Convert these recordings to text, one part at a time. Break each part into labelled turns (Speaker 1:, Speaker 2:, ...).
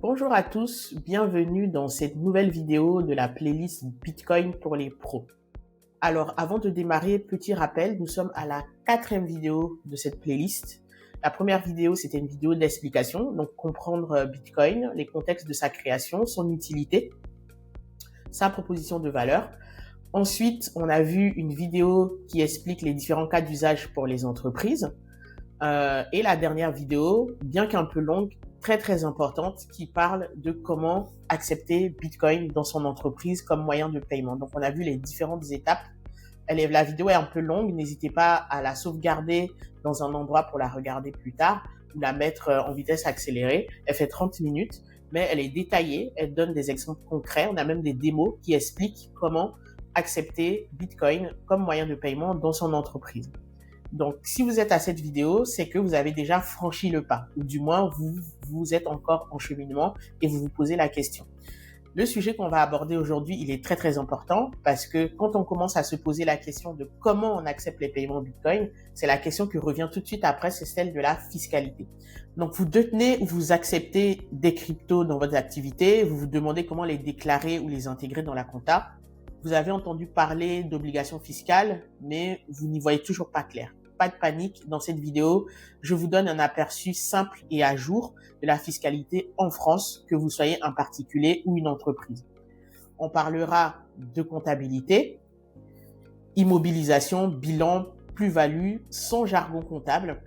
Speaker 1: Bonjour à tous, bienvenue dans cette nouvelle vidéo de la playlist Bitcoin pour les pros. Alors avant de démarrer, petit rappel, nous sommes à la 4e vidéo de cette playlist. La première vidéo, c'était une vidéo d'explication, donc comprendre Bitcoin, les contextes de sa création, son utilité, sa proposition de valeur. Ensuite, on a vu une vidéo qui explique les différents cas d'usage pour les entreprises. Et la dernière vidéo, bien qu'un peu longue, très importante, qui parle de comment accepter Bitcoin dans son entreprise comme moyen de paiement. Donc on a vu les différentes étapes. La vidéo est un peu longue, n'hésitez pas à la sauvegarder dans un endroit pour la regarder plus tard ou la mettre en vitesse accélérée. Elle fait 30 minutes, mais elle est détaillée, elle donne des exemples concrets. On a même des démos qui expliquent comment accepter Bitcoin comme moyen de paiement dans son entreprise. Donc, si vous êtes à cette vidéo, c'est que vous avez déjà franchi le pas, ou du moins, vous êtes encore en cheminement et vous vous posez la question. Le sujet qu'on va aborder aujourd'hui, il est très important parce que quand on commence à se poser la question de comment on accepte les paiements Bitcoin, c'est la question qui revient tout de suite après, c'est celle de la fiscalité. Donc, vous détenez ou vous acceptez des cryptos dans votre activité, vous vous demandez comment les déclarer ou les intégrer dans la compta. Vous avez entendu parler d'obligations fiscales, mais vous n'y voyez toujours pas clair. Pas de panique, dans cette vidéo, je vous donne un aperçu simple et à jour de la fiscalité en France, que vous soyez un particulier ou une entreprise. On parlera de comptabilité, immobilisation, bilan, plus-value, sans jargon comptable,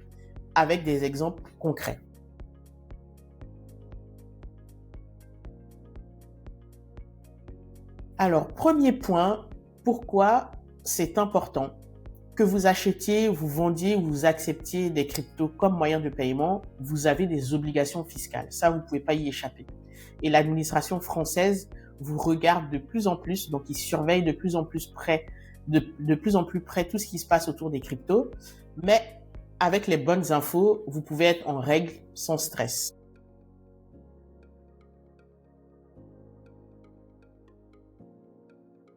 Speaker 1: avec des exemples concrets. Alors, premier point, pourquoi c'est important que vous achetiez, vous vendiez ou vous acceptiez des cryptos comme moyen de paiement, vous avez des obligations fiscales. Ça, vous ne pouvez pas y échapper. Et l'administration française vous regarde de plus en plus, donc ils surveillent de plus en plus près, de plus en plus près tout ce qui se passe autour des cryptos. Mais avec les bonnes infos, vous pouvez être en règle sans stress.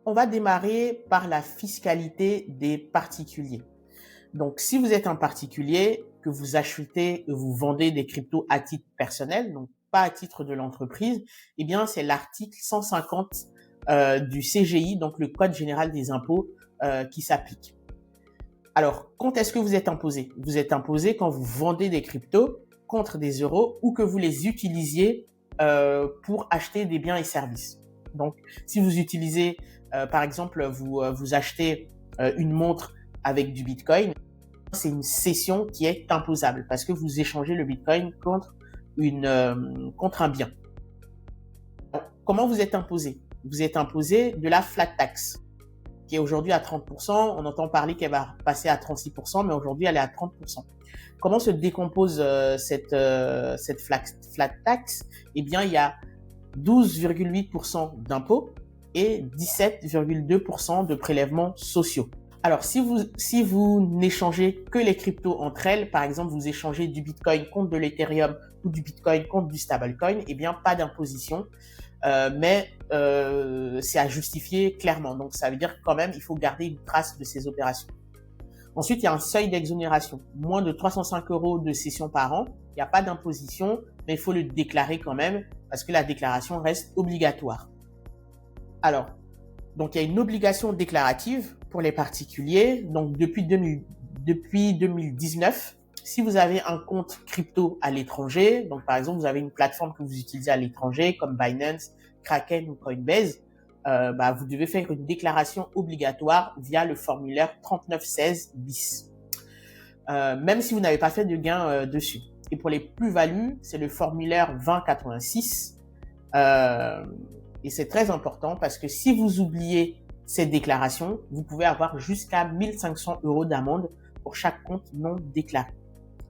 Speaker 1: On va démarrer par la fiscalité des particuliers. Donc, si vous êtes un particulier, que vous achetez et vous vendez des cryptos à titre personnel, donc pas à titre de l'entreprise, eh bien, c'est l'article 150 du CGI, donc le Code général des impôts, qui s'applique. Alors, quand est-ce que vous êtes imposé? Vous êtes imposé quand vous vendez des cryptos contre des euros ou que vous les utilisiez pour acheter des biens et services. Donc, si vous utilisez, par exemple, vous achetez une montre avec du Bitcoin, c'est une cession qui est imposable parce que vous échangez le Bitcoin contre un bien. Alors, comment vous êtes imposé? Vous êtes imposé de la flat tax, qui est aujourd'hui à 30%. On entend parler qu'elle va passer à 36%, mais aujourd'hui, elle est à 30%. Comment se décompose cette flat tax? Eh bien, il y a 12,8% d'impôts et 17,2% de prélèvements sociaux. Alors, si vous n'échangez que les cryptos entre elles, par exemple, vous échangez du Bitcoin contre de l'Ethereum ou du Bitcoin contre du stablecoin, eh bien, pas d'imposition, mais c'est à justifier clairement. Donc, ça veut dire quand même, il faut garder une trace de ces opérations. Ensuite, il y a un seuil d'exonération. Moins de 305 € de cession par an. Il n'y a pas d'imposition, mais il faut le déclarer quand même parce que la déclaration reste obligatoire. Alors, donc, il y a une obligation déclarative pour les particuliers. Donc, depuis 2019, si vous avez un compte crypto à l'étranger, donc par exemple, vous avez une plateforme que vous utilisez à l'étranger comme Binance, Kraken ou Coinbase, vous devez faire une déclaration obligatoire via le formulaire 3916 bis, même si vous n'avez pas fait de gain dessus. Et pour les plus-values, c'est le formulaire 2086. Et c'est très important parce que si vous oubliez cette déclaration, vous pouvez avoir jusqu'à 1500 € d'amende pour chaque compte non déclaré.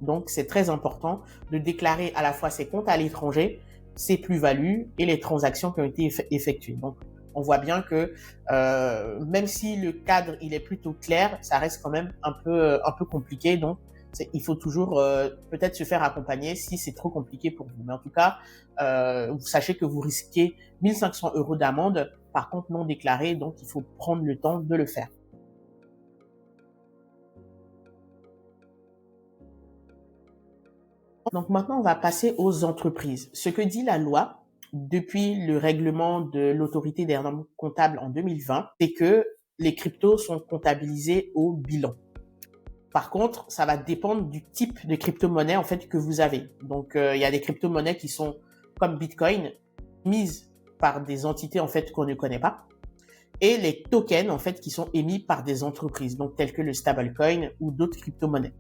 Speaker 1: Donc, c'est très important de déclarer à la fois ses comptes à l'étranger, ses plus-values et les transactions qui ont été effectuées. Donc, on voit bien que même si le cadre il est plutôt clair, ça reste quand même un peu compliqué. Donc, il faut toujours peut-être se faire accompagner si c'est trop compliqué pour vous. Mais en tout cas, vous sachez que vous risquez 1500 € d'amende par compte non déclaré, donc il faut prendre le temps de le faire. Donc maintenant, on va passer aux entreprises. Ce que dit la loi depuis le règlement de l'autorité des normes comptables en 2020, c'est que les cryptos sont comptabilisés au bilan. Par contre, ça va dépendre du type de crypto-monnaie en fait que vous avez. Donc, il y a des crypto-monnaies qui sont comme Bitcoin, mises par des entités en fait qu'on ne connaît pas, et les tokens en fait qui sont émis par des entreprises, donc telles que le stablecoin ou d'autres crypto-monnaies.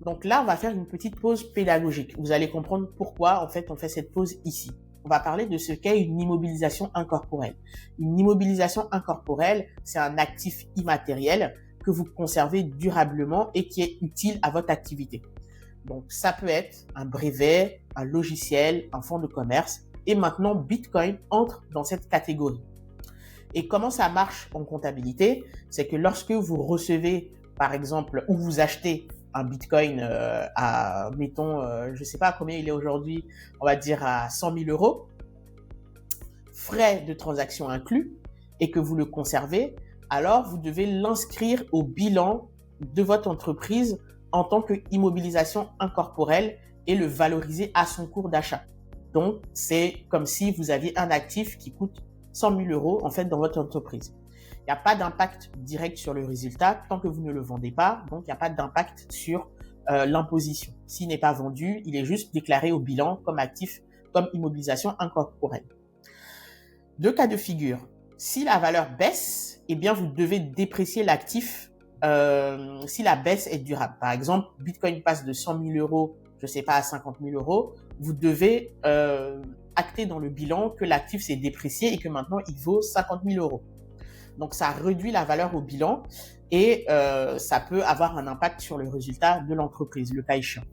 Speaker 1: Donc là, on va faire une petite pause pédagogique. Vous allez comprendre pourquoi en fait on fait cette pause ici. On va parler de ce qu'est une immobilisation incorporelle. Une immobilisation incorporelle, c'est un actif immatériel que vous conservez durablement et qui est utile à votre activité. Donc, ça peut être un brevet, un logiciel, un fonds de commerce. Et maintenant, Bitcoin entre dans cette catégorie. Et comment ça marche en comptabilité? C'est que lorsque vous recevez, par exemple, ou vous achetez un Bitcoin à, mettons, je ne sais pas combien il est aujourd'hui, on va dire à 100 000 euros, frais de transaction inclus, et que vous le conservez, alors vous devez l'inscrire au bilan de votre entreprise en tant qu'immobilisation incorporelle et le valoriser à son cours d'achat. Donc, c'est comme si vous aviez un actif qui coûte 100 000 euros en fait dans votre entreprise. Il n'y a pas d'impact direct sur le résultat tant que vous ne le vendez pas, donc il n'y a pas d'impact sur l'imposition. S'il n'est pas vendu, il est juste déclaré au bilan comme actif, comme immobilisation incorporelle. Deux cas de figure. Si la valeur baisse, eh bien vous devez déprécier l'actif si la baisse est durable. Par exemple, Bitcoin passe de 100 000 euros, je ne sais pas, à 50 000 euros. Vous devez acter dans le bilan que l'actif s'est déprécié et que maintenant il vaut 50 000 euros. Donc ça réduit la valeur au bilan et ça peut avoir un impact sur le résultat de l'entreprise, le cas échéant.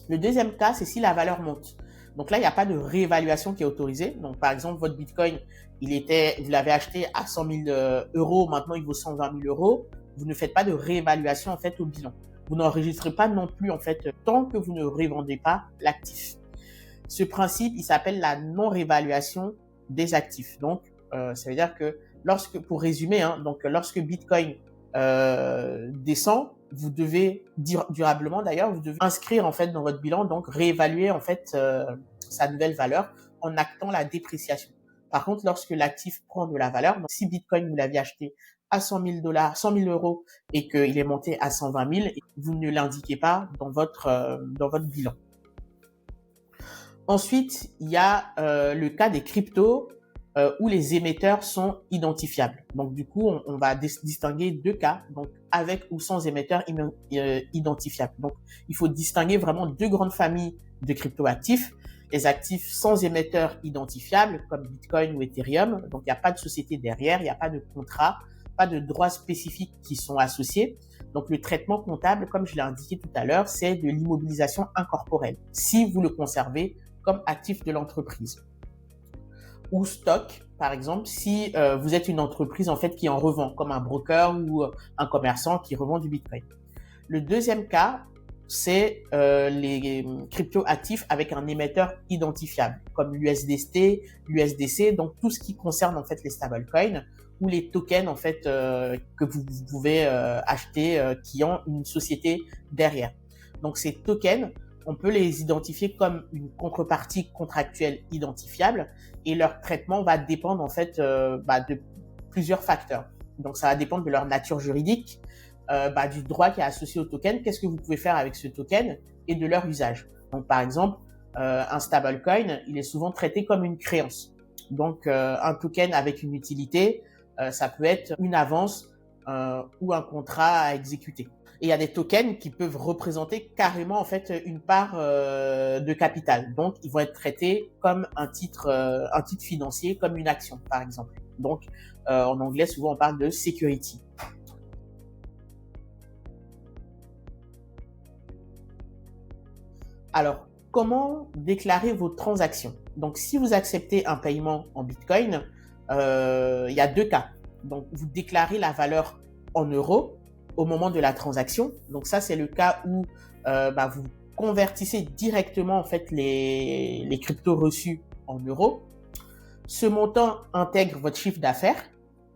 Speaker 1: Le deuxième cas, c'est si la valeur monte. Donc là, il n'y a pas de réévaluation qui est autorisée. Donc par exemple, votre Bitcoin, vous l'avez acheté à 100 000 euros, maintenant il vaut 120 000 euros. Vous ne faites pas de réévaluation en fait au bilan. Vous n'enregistrez pas non plus en fait tant que vous ne revendez pas l'actif. Ce principe, il s'appelle la non-réévaluation des actifs. Donc ça veut dire que pour résumer, donc lorsque Bitcoin descend, vous devez durablement d'ailleurs, vous devez inscrire en fait dans votre bilan, donc réévaluer en fait sa nouvelle valeur en actant la dépréciation. Par contre, lorsque l'actif prend de la valeur, donc si Bitcoin vous l'aviez acheté à 100 000 $, 100 000 euros et qu'il est monté à 120 000, vous ne l'indiquez pas dans votre bilan. Ensuite, il y a le cas des cryptos où les émetteurs sont identifiables. Donc du coup, on va distinguer deux cas, donc avec ou sans émetteur identifiable. Donc il faut distinguer vraiment deux grandes familles de cryptoactifs. Les actifs sans émetteur identifiable comme Bitcoin ou Ethereum. Donc il n'y a pas de société derrière, il n'y a pas de contrat, pas de droits spécifiques qui sont associés. Donc le traitement comptable, comme je l'ai indiqué tout à l'heure, c'est de l'immobilisation incorporelle, si vous le conservez comme actif de l'entreprise. Ou stock, par exemple, si vous êtes une entreprise en fait qui en revend, comme un broker ou un commerçant qui revend du Bitcoin. Le deuxième cas, c'est les crypto-actifs avec un émetteur identifiable, comme l'USDT, l'USDC, donc tout ce qui concerne en fait les stablecoins ou les tokens en fait que vous pouvez acheter qui ont une société derrière. Donc ces tokens, on peut les identifier comme une contrepartie contractuelle identifiable et leur traitement va dépendre en fait de plusieurs facteurs. Donc ça va dépendre de leur nature juridique, du droit qui est associé au token, qu'est-ce que vous pouvez faire avec ce token et de leur usage. Donc par exemple, un stablecoin, il est souvent traité comme une créance. Donc un token avec une utilité, ça peut être une avance ou un contrat à exécuter. Et il y a des tokens qui peuvent représenter carrément en fait une part de capital. Donc ils vont être traités comme un titre financier, comme une action par exemple. Donc en anglais souvent on parle de security. Alors comment déclarer vos transactions? Donc si vous acceptez un paiement en Bitcoin, il y a deux cas. Donc vous déclarez la valeur en euros au moment de la transaction. Donc ça, c'est le cas où vous convertissez directement en fait les cryptos reçus en euros. Ce montant intègre votre chiffre d'affaires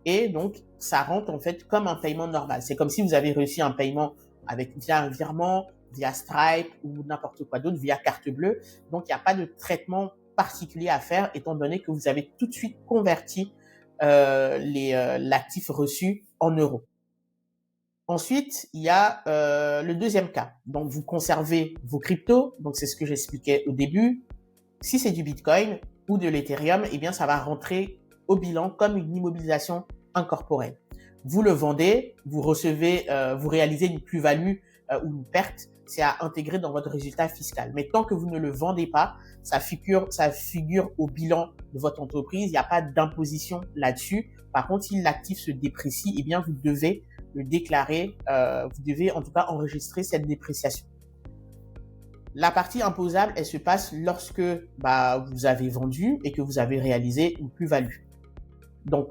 Speaker 1: et donc ça rentre en fait comme un paiement normal. C'est comme si vous avez reçu un paiement via un virement, via Stripe ou n'importe quoi d'autre, via carte bleue. Donc, il n'y a pas de traitement particulier à faire étant donné que vous avez tout de suite converti l'actif reçu en euros. Ensuite, il y a le deuxième cas. Donc, vous conservez vos cryptos. Donc, c'est ce que j'expliquais au début. Si c'est du Bitcoin ou de l'Ethereum, eh bien, ça va rentrer au bilan comme une immobilisation incorporelle. Vous le vendez, vous recevez, vous réalisez une plus-value ou une perte, c'est à intégrer dans votre résultat fiscal. Mais tant que vous ne le vendez pas, ça figure au bilan de votre entreprise. Il n'y a pas d'imposition là-dessus. Par contre, si l'actif se déprécie, eh bien, vous devez le déclarer, vous devez en tout cas enregistrer cette dépréciation. La partie imposable, elle se passe lorsque vous avez vendu et que vous avez réalisé une plus-value. Donc,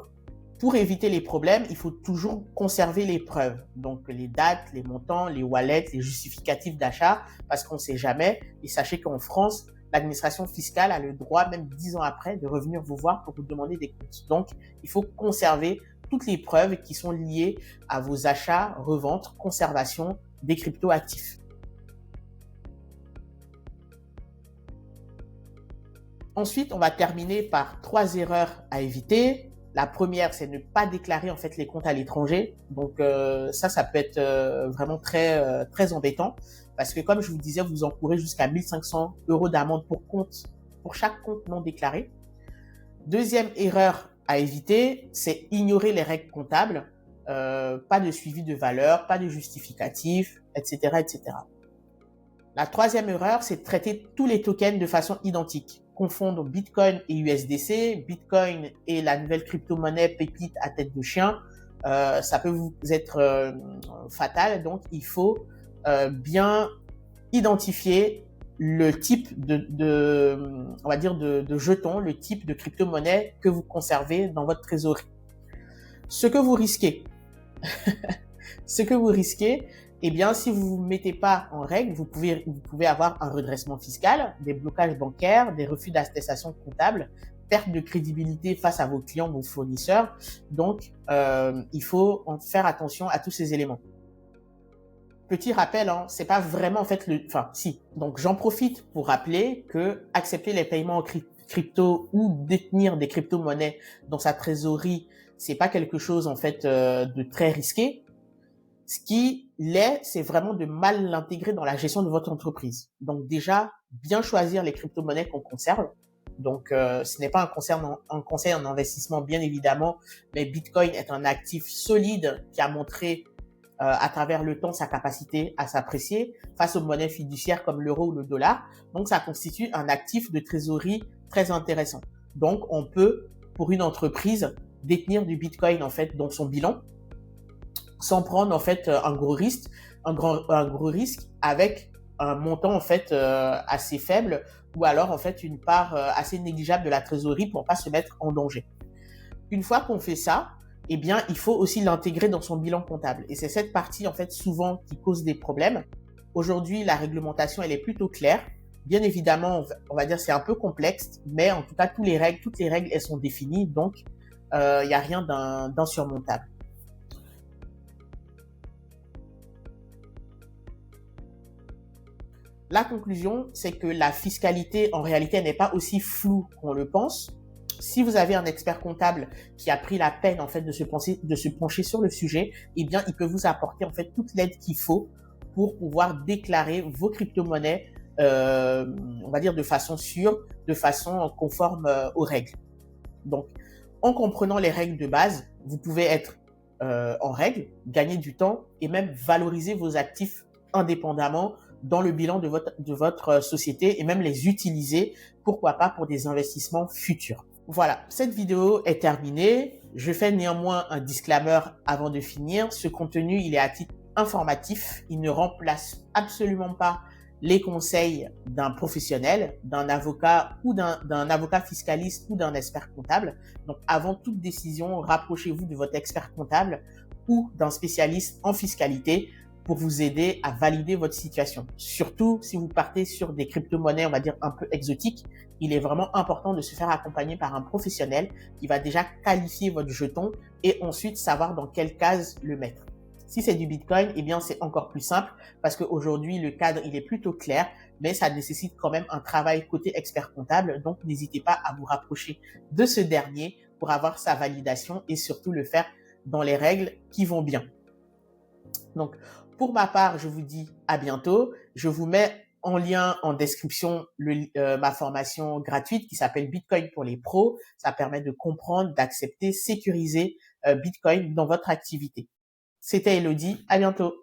Speaker 1: pour éviter les problèmes, il faut toujours conserver les preuves. Donc, les dates, les montants, les wallets, les justificatifs d'achat, parce qu'on ne sait jamais. Et sachez qu'en France, l'administration fiscale a le droit, même 10 ans après, de revenir vous voir pour vous demander des comptes. Donc, il faut conserver toutes les preuves qui sont liées à vos achats, reventes, conservation des crypto-actifs. Ensuite, on va terminer par 3 erreurs à éviter. La première, c'est ne pas déclarer en fait les comptes à l'étranger. Donc ça peut être vraiment très embêtant parce que comme je vous disais, vous encourez jusqu'à 1 500 € d'amende pour chaque compte non déclaré. Deuxième erreur à éviter, c'est ignorer les règles comptables. Pas de suivi de valeur, pas de justificatif, etc., etc. La troisième erreur, c'est de traiter tous les tokens de façon identique. Confondre Bitcoin et USDC, Bitcoin et la nouvelle crypto-monnaie pépite à tête de chien, ça peut vous être fatal. Donc, il faut bien identifier le type on va dire de jeton, le type de crypto-monnaie que vous conservez dans votre trésorerie. Ce que vous risquez, eh bien, si vous vous mettez pas en règle, vous pouvez avoir un redressement fiscal, des blocages bancaires, des refus d'attestation comptable, perte de crédibilité face à vos clients, vos fournisseurs. Donc, il faut en faire attention à tous ces éléments. Petit rappel, c'est pas vraiment en fait Donc, j'en profite pour rappeler que accepter les paiements en crypto ou détenir des crypto-monnaies dans sa trésorerie, c'est pas quelque chose en fait de très risqué. Ce qui l'est, c'est vraiment de mal l'intégrer dans la gestion de votre entreprise. Donc déjà, bien choisir les crypto-monnaies qu'on conserve. Donc, ce n'est pas un conseil en investissement, bien évidemment, mais Bitcoin est un actif solide qui a montré à travers le temps sa capacité à s'apprécier face aux monnaies fiduciaires comme l'euro ou le dollar. Donc, ça constitue un actif de trésorerie très intéressant. Donc, on peut, pour une entreprise, détenir du Bitcoin en fait dans son bilan, sans prendre en fait un gros risque avec un montant en fait assez faible ou alors en fait une part assez négligeable de la trésorerie pour pas se mettre en danger. Une fois qu'on fait ça, eh bien il faut aussi l'intégrer dans son bilan comptable et c'est cette partie en fait souvent qui cause des problèmes. Aujourd'hui, la réglementation elle est plutôt claire. Bien évidemment, on va dire c'est un peu complexe, mais en tout cas toutes les règles elles sont définies, donc il y a rien d'insurmontable. La conclusion, c'est que la fiscalité, en réalité, n'est pas aussi floue qu'on le pense. Si vous avez un expert comptable qui a pris la peine, en fait, de se pencher sur le sujet, eh bien, il peut vous apporter, en fait, toute l'aide qu'il faut pour pouvoir déclarer vos crypto-monnaies, on va dire de façon sûre, de façon conforme aux règles. Donc, en comprenant les règles de base, vous pouvez être en règle, gagner du temps et même valoriser vos actifs indépendamment dans le bilan de votre société et même les utiliser, pourquoi pas pour des investissements futurs. Voilà, cette vidéo est terminée. Je fais néanmoins un disclaimer avant de finir. Ce contenu, il est à titre informatif. Il ne remplace absolument pas les conseils d'un professionnel, d'un avocat ou d'un avocat fiscaliste ou d'un expert comptable. Donc, avant toute décision, rapprochez-vous de votre expert comptable ou d'un spécialiste en fiscalité pour vous aider à valider votre situation. Surtout si vous partez sur des crypto-monnaies, on va dire un peu exotiques, il est vraiment important de se faire accompagner par un professionnel qui va déjà qualifier votre jeton et ensuite savoir dans quelle case le mettre. Si c'est du Bitcoin, eh bien, c'est encore plus simple parce qu'aujourd'hui, le cadre, il est plutôt clair, mais ça nécessite quand même un travail côté expert comptable. Donc, n'hésitez pas à vous rapprocher de ce dernier pour avoir sa validation et surtout le faire dans les règles qui vont bien. Donc, pour ma part, je vous dis à bientôt. Je vous mets en lien en description ma formation gratuite qui s'appelle Bitcoin pour les pros. Ça permet de comprendre, d'accepter, sécuriser Bitcoin dans votre activité. C'était Elodie. À bientôt.